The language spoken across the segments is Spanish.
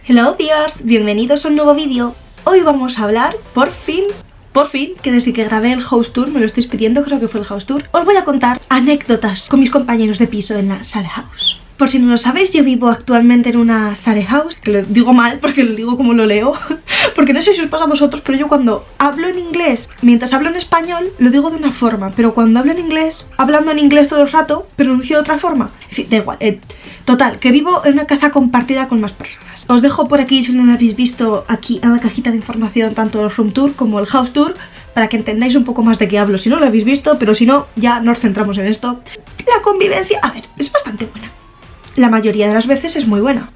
Hello dears, bienvenidos a un nuevo vídeo. Hoy vamos a hablar, por fin, que desde que grabé el house tour, me lo estáis pidiendo, creo que fue el house tour, os voy a contar anécdotas con mis compañeros de piso en la Share House. Por si no lo sabéis, yo vivo actualmente en una Share House, que lo digo mal porque lo digo como lo leo, porque no sé si os pasa a vosotros, pero yo cuando hablo en inglés, mientras hablo en español, lo digo de una forma, pero cuando hablo en inglés, hablando en inglés todo el rato, pronuncio de otra forma. En fin, da igual. Total, que vivo en una casa compartida con más personas. Os dejo por aquí, si no lo habéis visto, aquí en la cajita de información, tanto el room tour como el house tour, para que entendáis un poco más de qué hablo, si no lo habéis visto, pero si no, ya nos centramos en esto. La convivencia, a ver, es bastante buena. La mayoría de las veces es muy buena.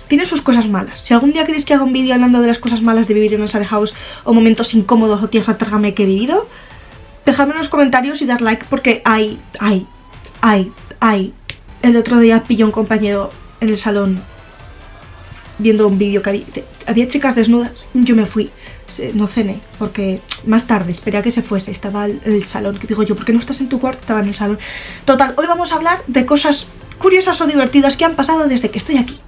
Tiene sus cosas malas. Si algún día queréis que haga un vídeo hablando de las cosas malas de vivir en una Share House o momentos incómodos o tierra trágame que he vivido, dejadme en los comentarios y dar like porque hay. El otro día pillé a un compañero en el salón viendo un vídeo que había chicas desnudas. Yo me fui, no cené, porque más tarde esperé a que se fuese. Estaba en el salón, que digo yo, ¿por qué no estás en tu cuarto? Estaba en el salón. Total, hoy vamos a hablar de cosas curiosas o divertidas que han pasado desde que estoy aquí.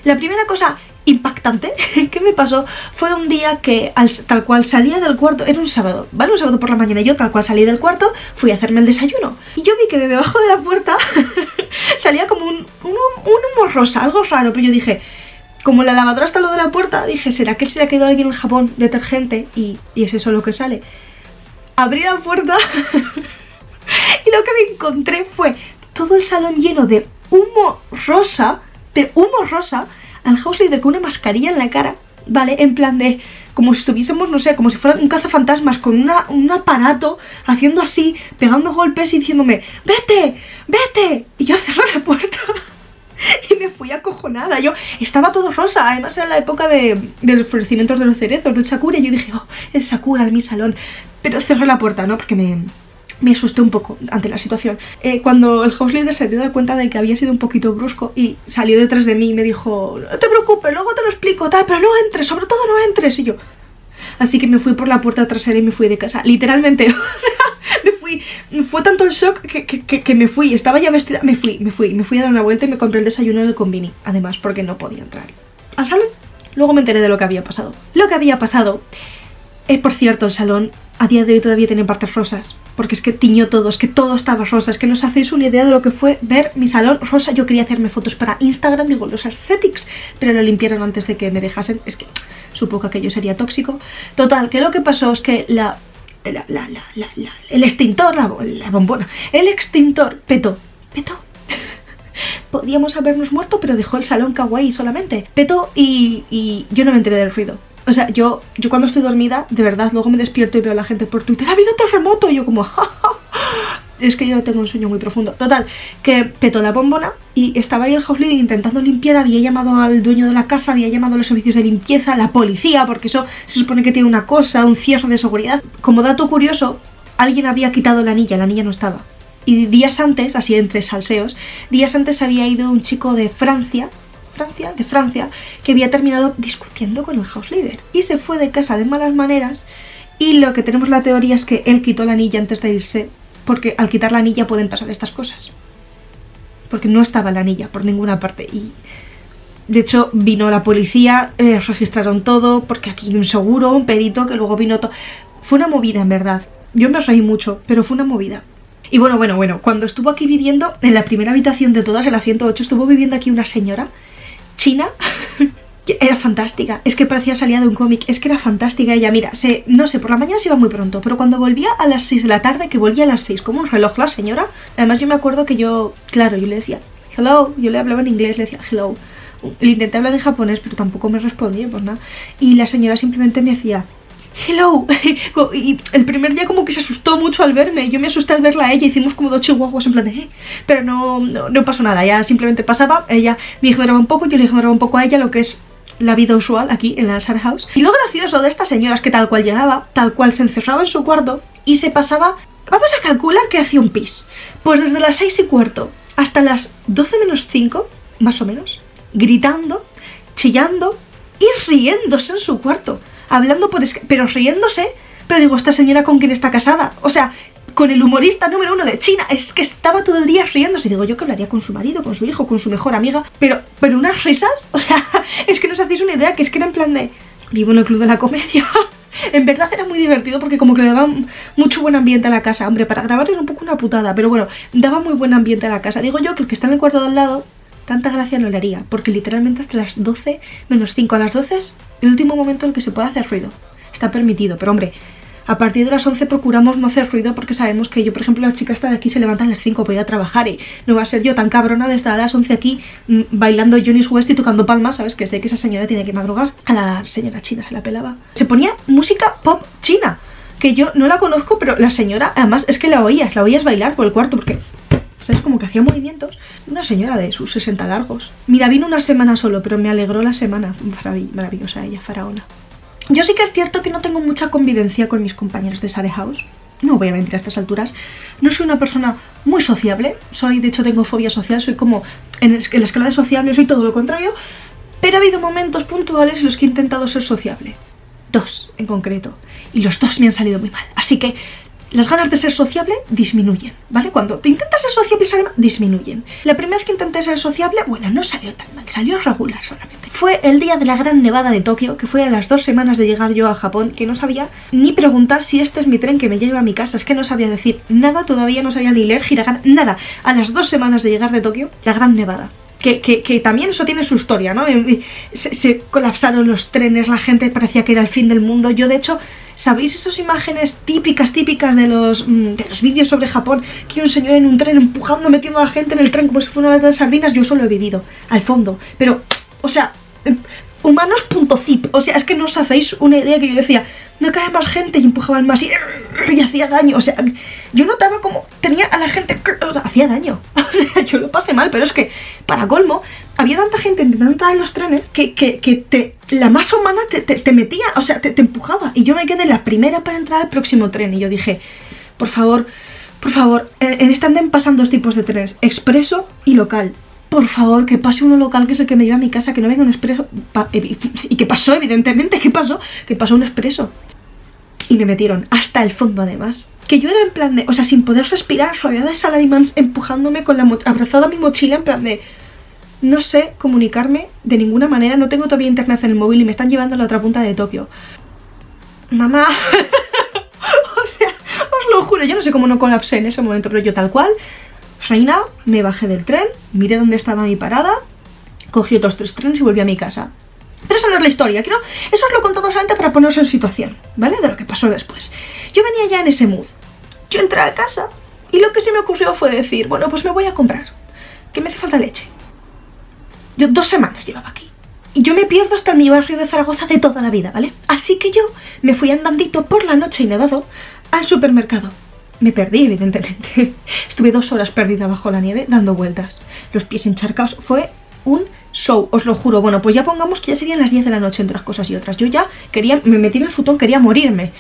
La primera cosa impactante que me pasó fue un día que tal cual salía del cuarto, era un sábado, ¿vale? Un sábado por la mañana, yo tal cual salí del cuarto, fui a hacerme el desayuno y yo vi que de debajo de la puerta salía como un humo rosa, algo raro, pero yo dije, como la lavadora está al lado de la puerta, dije, ¿será que se le ha quedado alguien el jabón detergente? Y es eso lo que sale. Abrí la puerta y lo que me encontré fue todo el salón lleno de humo rosa, al house leader con una mascarilla en la cara, ¿vale? En plan de, como si estuviésemos, no sé, como si fuera un cazafantasmas con un aparato, haciendo así, pegando golpes y diciéndome, ¡vete! Y yo cerré la puerta y me fui acojonada. Yo estaba todo rosa, además era la época de los florecimientos de los cerezos, del sakura, y yo dije, oh, el sakura en mi salón. Pero cerré la puerta, ¿no? Porque me asusté un poco ante la situación. Cuando el house leader se dio cuenta de que había sido un poquito brusco y salió detrás de mí y me dijo, no te preocupes, luego te lo explico, tal, pero no entres, sobre todo no entres. Y yo, así que me fui por la puerta trasera y me fui de casa, literalmente. O sea, fue tanto el shock que me fui, estaba ya vestida, me fui a dar una vuelta y me compré el desayuno en el convini, además porque no podía entrar al salón. Luego me enteré de lo que había pasado. Por cierto, el salón a día de hoy todavía tiene partes rosas, porque es que tiñó todo, es que todo estaba rosa, es que no os hacéis una idea de lo que fue ver mi salón rosa. Yo quería hacerme fotos para Instagram, digo, los aesthetics, pero lo limpiaron antes de que me dejasen, es que supongo que aquello sería tóxico. Total, que lo que pasó es que el extintor, la bombona, el extintor petó. Podíamos habernos muerto, pero dejó el salón kawaii solamente. Petó y yo no me enteré del ruido. O sea, yo cuando estoy dormida, de verdad, luego me despierto y veo a la gente por Twitter, ¡ha habido terremoto! Y yo como, ¡ja, ja! Es que yo tengo un sueño muy profundo. Total, que petó la bombona y estaba ahí el house leader intentando limpiar, había llamado al dueño de la casa, había llamado a los servicios de limpieza, a la policía, porque eso se supone que tiene una cosa, un cierre de seguridad. Como dato curioso, alguien había quitado la anilla no estaba. Y días antes, así entre salseos, días antes había ido un chico de Francia, que había terminado discutiendo con el house leader y se fue de casa de malas maneras, y lo que tenemos la teoría es que él quitó la anilla antes de irse, porque al quitar la anilla pueden pasar estas cosas, porque no estaba la anilla por ninguna parte. Y de hecho vino la policía, registraron todo, porque aquí hay un seguro, un perito que luego vino todo. Fue una movida, en verdad. Yo me reí mucho, pero fue una movida. Y bueno, cuando estuvo aquí viviendo, en la primera habitación de todas, en la 108, estuvo viviendo aquí una señora china, que era fantástica, es que parecía salida de un cómic, es que era fantástica ella. Mira, no sé, por la mañana se iba muy pronto, pero cuando volvía a las 6 de la tarde, que volvía a las 6, como un reloj la señora. Además yo me acuerdo que yo le decía, hello, yo le hablaba en inglés, le decía hello, le intenté hablar en japonés, pero tampoco me respondía, pues nada, y la señora simplemente me hacía hello, y el primer día como que se asustó mucho al verme, yo me asusté al verla a ella, hicimos como dos chihuahuas en plan de pero no pasó nada, ya simplemente pasaba, ella me ignoraba un poco, yo le ignoraba un poco a ella, lo que es la vida usual aquí en la Share House. Y lo gracioso de esta señora es que tal cual llegaba, tal cual se encerraba en su cuarto y se pasaba, vamos a calcular que hacía un pis, pues desde las 6:15 hasta las 12 menos 5, más o menos, gritando, chillando y riéndose en su cuarto, hablando pero riéndose, pero digo, ¿esta señora con quién está casada? O sea, con el humorista número 1 de China. Es que estaba todo el día riéndose. Digo, yo que hablaría con su marido, con su hijo, con su mejor amiga. Pero unas risas, o sea, es que no os hacéis una idea, que es que era en plan de... Vivo en el club de la comedia. En verdad era muy divertido porque como que le daba mucho buen ambiente a la casa. Hombre, para grabar era un poco una putada, pero bueno, daba muy buen ambiente a la casa. Digo yo que el que está en el cuarto de al lado, tanta gracia no le haría, porque literalmente hasta las 12 menos 5 a las 12 es el último momento en el que se puede hacer ruido. Está permitido, pero hombre, a partir de las 11 procuramos no hacer ruido porque sabemos que yo, por ejemplo, la chica esta de aquí se levanta a las 5 para ir a trabajar y no va a ser yo tan cabrona de estar a las 11 aquí bailando Johnny West y tocando palmas, ¿sabes? Que sé que esa señora tiene que madrugar. A la señora china se la pelaba. Se ponía música pop china, que yo no la conozco, pero la señora, además, es que la oías bailar por el cuarto porque... ¿Sabes? Como que hacía movimientos. Una señora de sus 60 largos. Mira, vino una semana solo, pero me alegró la semana. Maravillosa ella, faraona. Yo sí que es cierto que no tengo mucha convivencia con mis compañeros de Sare House. No voy a mentir a estas alturas. No soy una persona muy sociable. De hecho, tengo fobia social. Soy como, en la escala de sociable, soy todo lo contrario. Pero ha habido momentos puntuales en los que he intentado ser sociable. 2 en concreto. Y los 2 me han salido muy mal. Así que las ganas de ser sociable disminuyen, ¿vale? Cuando te intentas ser sociable, disminuyen. La primera vez que intenté ser sociable, bueno, no salió tan mal, salió regular solamente. Fue el día de la gran nevada de Tokio, que fue a las 2 semanas de llegar yo a Japón, que no sabía ni preguntar si este es mi tren que me lleva a mi casa. Es que no sabía decir nada, todavía no sabía ni leer hiragana, nada. A las 2 semanas de llegar de Tokio, la gran nevada. Que también eso tiene su historia, ¿no? Se colapsaron los trenes, la gente parecía que era el fin del mundo. Yo, de hecho, ¿sabéis esas imágenes típicas de los vídeos sobre Japón? Que hay un señor en un tren empujando, metiendo a la gente en el tren como si fuera una lata de sardinas. Yo eso lo he vivido, al fondo. Pero, o sea, humanos.zip. O sea, es que no os hacéis una idea que yo decía, no cae más gente y empujaban más y hacía daño. O sea, yo notaba como tenía a la gente, o sea, hacía daño. O sea, yo lo pasé mal, pero es que, para colmo, había tanta gente intentando entrar en los trenes que la masa humana te metía, o sea, te empujaba. Y yo me quedé la primera para entrar al próximo tren. Y yo dije, por favor, en este anden pasan 2 tipos de trenes, expreso y local. Por favor, que pase uno local, que es el que me lleva a mi casa, que no venga un expreso. Y que pasó, evidentemente, ¿qué pasó? Que pasó un expreso. Y me metieron hasta el fondo, además. Que yo era en plan de, o sea, sin poder respirar, rodeada de salarymans, empujándome con abrazada a mi mochila, en plan de... No sé comunicarme de ninguna manera, no tengo todavía internet en el móvil y me están llevando a la otra punta de Tokio. Mamá... O sea, os lo juro, yo no sé cómo no colapsé en ese momento, pero yo tal cual... Reina, me bajé del tren, miré dónde estaba mi parada, cogí otros 3 trenes y volví a mi casa. Pero esa no es la historia, eso os lo he contado solamente para poneros en situación, ¿vale? De lo que pasó después. Yo venía ya en ese mood. Yo entré a casa y lo que se me ocurrió fue decir, bueno, pues me voy a comprar, que me hace falta leche. Yo 2 semanas llevaba aquí. Y yo me pierdo hasta en mi barrio de Zaragoza de toda la vida, ¿vale? Así que yo me fui andandito por la noche y nevado al supermercado. Me perdí, evidentemente. Estuve 2 horas perdida bajo la nieve dando vueltas. Los pies encharcados. Fue un show, os lo juro. Bueno, pues ya pongamos que ya serían las 10 de la noche entre unas cosas y otras. Yo ya me metí en el futón, quería morirme.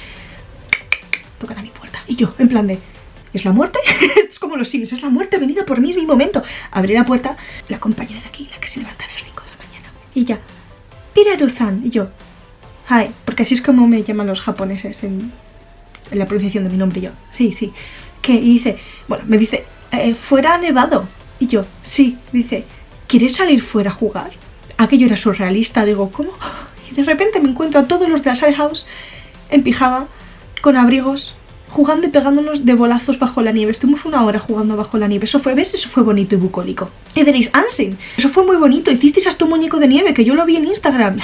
Tocan a mi puerta. Y yo, en plan de... ¿Es la muerte? Es como los Sims, es la muerte venida por mí, es mi momento. Abrí la puerta, la compañera de aquí, la que se levanta a las 5 de la mañana. Y ella, Piraru-san. Y yo, hi, porque así es como me llaman los japoneses en la pronunciación de mi nombre. Yo, sí. ¿Qué? Y dice, bueno, me dice, fuera ha nevado. Y yo, sí. Dice, ¿quieres salir fuera a jugar? Aquello era surrealista, digo, ¿cómo? Y de repente me encuentro a todos los de la Sare House en pijama, con abrigos, jugando y pegándonos de bolazos bajo la nieve. Estuvimos 1 hora jugando bajo la nieve. Eso fue, ¿ves? Eso fue bonito y bucólico. Y diréis, Anshin, eso fue muy bonito. Hicisteis hasta un muñeco de nieve, que yo lo vi en Instagram.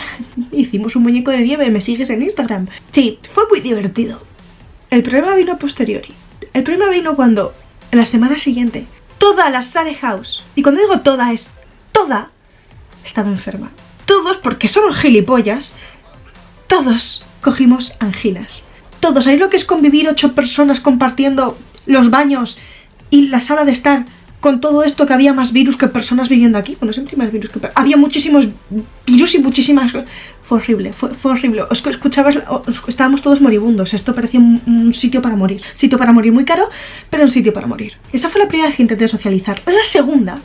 Hicimos un muñeco de nieve, me sigues en Instagram. Sí, fue muy divertido. El problema vino a posteriori. El problema vino cuando, en la semana siguiente, toda la Sare House, y cuando digo toda es toda, estaba enferma. Todos, porque somos gilipollas, todos cogimos anginas. Todos, ¿sabéis lo que es convivir 8 personas compartiendo los baños y la sala de estar con todo esto, que había más virus que personas viviendo aquí? Bueno, siempre hay más virus que personas. Había muchísimos virus y muchísimas... Fue horrible, fue horrible. Escuchabas, estábamos todos moribundos. Esto parecía un sitio para morir. Sitio para morir muy caro, pero un sitio para morir. Esa fue la primera vez que intenté socializar. La segunda,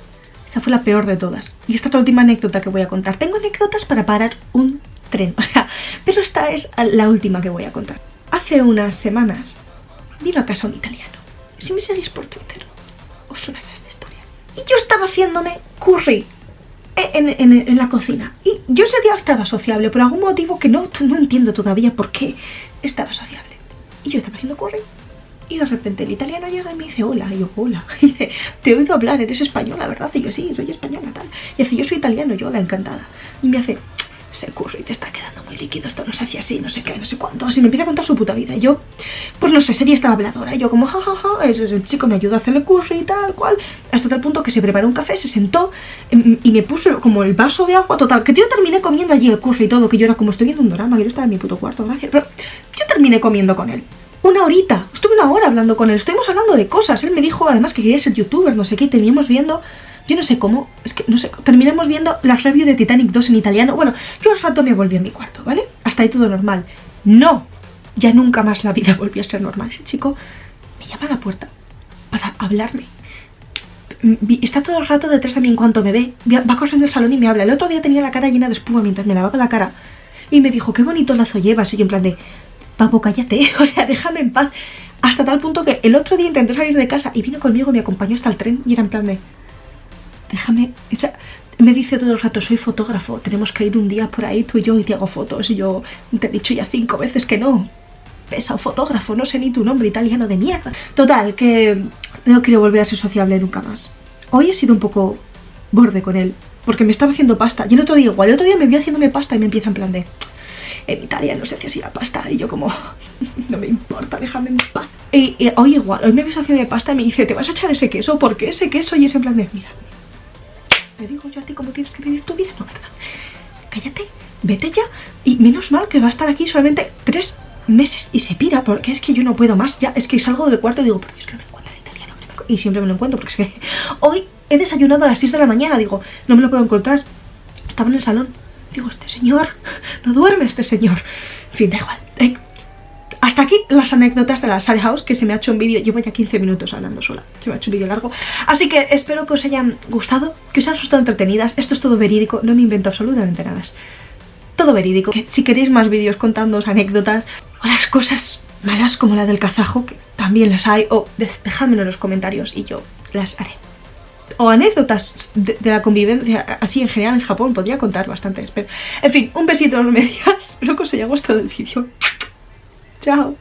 esa fue la peor de todas. Y esta es la última anécdota que voy a contar. Tengo anécdotas para parar un tren, o sea, pero esta es la última que voy a contar. Hace unas semanas vino a casa un italiano. Si me seguís por Twitter, os suena esta historia. Y yo estaba haciéndome curry en la cocina. Y yo ese día estaba sociable, por algún motivo que no entiendo todavía por qué estaba sociable. Y yo estaba haciendo curry. Y de repente el italiano llega y me dice, hola. Y yo, hola. Y dice, te he oído hablar, eres española, ¿verdad? Y yo, sí, soy española, tal. Y dice, yo soy italiano, yo, la encantada. Y me hace, ese curry te está quedando muy líquido, esto no se hace así, no sé qué, no sé cuánto. Así me empieza a contar su puta vida. Y yo, pues no sé, sería esta habladora. Y yo como, jajaja, el chico me ayuda a hacerle curry y tal, cual. Hasta tal punto que se preparó un café, se sentó y me puso como el vaso de agua. Total, que yo terminé comiendo allí el curry y todo, que yo era como, estoy viendo un drama, quiero estar en mi puto cuarto, gracias. Pero yo terminé comiendo con él. Una horita, estuve una hora hablando con él, estuvimos hablando de cosas. Él me dijo además que quería ser youtuber, no sé qué, y terminamos viendo, yo no sé cómo, es que no sé, terminamos viendo las reviews de Titanic 2 en italiano. Bueno, yo al rato me volví a mi cuarto, ¿vale? Hasta ahí todo normal. No, ya nunca más la vida volvió a ser normal. Ese chico me llama a la puerta para hablarme. Está todo el rato detrás de mí en cuanto me ve, va corriendo al salón y me habla. El otro día tenía la cara llena de espuma mientras me lavaba la cara y me dijo, qué bonito lazo llevas. Y yo en plan de, papo, cállate, o sea, déjame en paz. Hasta tal punto que el otro día intenté salir de casa y vino conmigo, me acompañó hasta el tren y era en plan de, déjame, o sea, me dice todo el rato, soy fotógrafo, tenemos que ir un día por ahí tú y yo y te hago fotos. Y yo, te he dicho ya 5 veces que no, pesa un fotógrafo, no sé ni tu nombre, italiano de mierda. Total, que no quiero volver a ser sociable nunca más. Hoy he sido un poco borde con él, porque me estaba haciendo pasta. Y el otro día igual, el otro día me vio haciéndome pasta y me empieza en plan de, en Italia no se hace así la pasta. Y yo como, no me importa, déjame en paz. Y hoy igual, hoy me ves haciendo pasta y me dice, ¿te vas a echar ese queso? ¿Por qué ese queso? Y es en plan de, mira, te digo yo a ti cómo tienes que vivir tu vida, no, ¿verdad? Cállate, vete ya. Y menos mal que va a estar aquí solamente 3 meses y se pira, porque es que yo no puedo más. Ya, es que salgo del cuarto y digo, por Dios, que no me encuentro el italiano. Y siempre me lo encuentro, porque es que hoy he desayunado a las 6 de la mañana. Digo, no me lo puedo encontrar. Estaba en el salón. Digo, este señor, no duerme este señor. En fin, da igual. Hasta aquí las anécdotas de la Sally House, que se me ha hecho un vídeo, llevo ya 15 minutos hablando sola, se me ha hecho un vídeo largo. Así que espero que os hayan gustado, que os hayan resultado entretenidas. Esto es todo verídico, no me invento absolutamente nada. Es todo verídico. Que si queréis más vídeos contándoos anécdotas o las cosas malas como la del kazajo, que también las hay, o dejádmelo en los comentarios y yo las haré. O anécdotas de la convivencia así en general en Japón, podría contar bastantes. Pero, en fin, un besito, no me digas. Espero que os haya gustado el vídeo. Chao.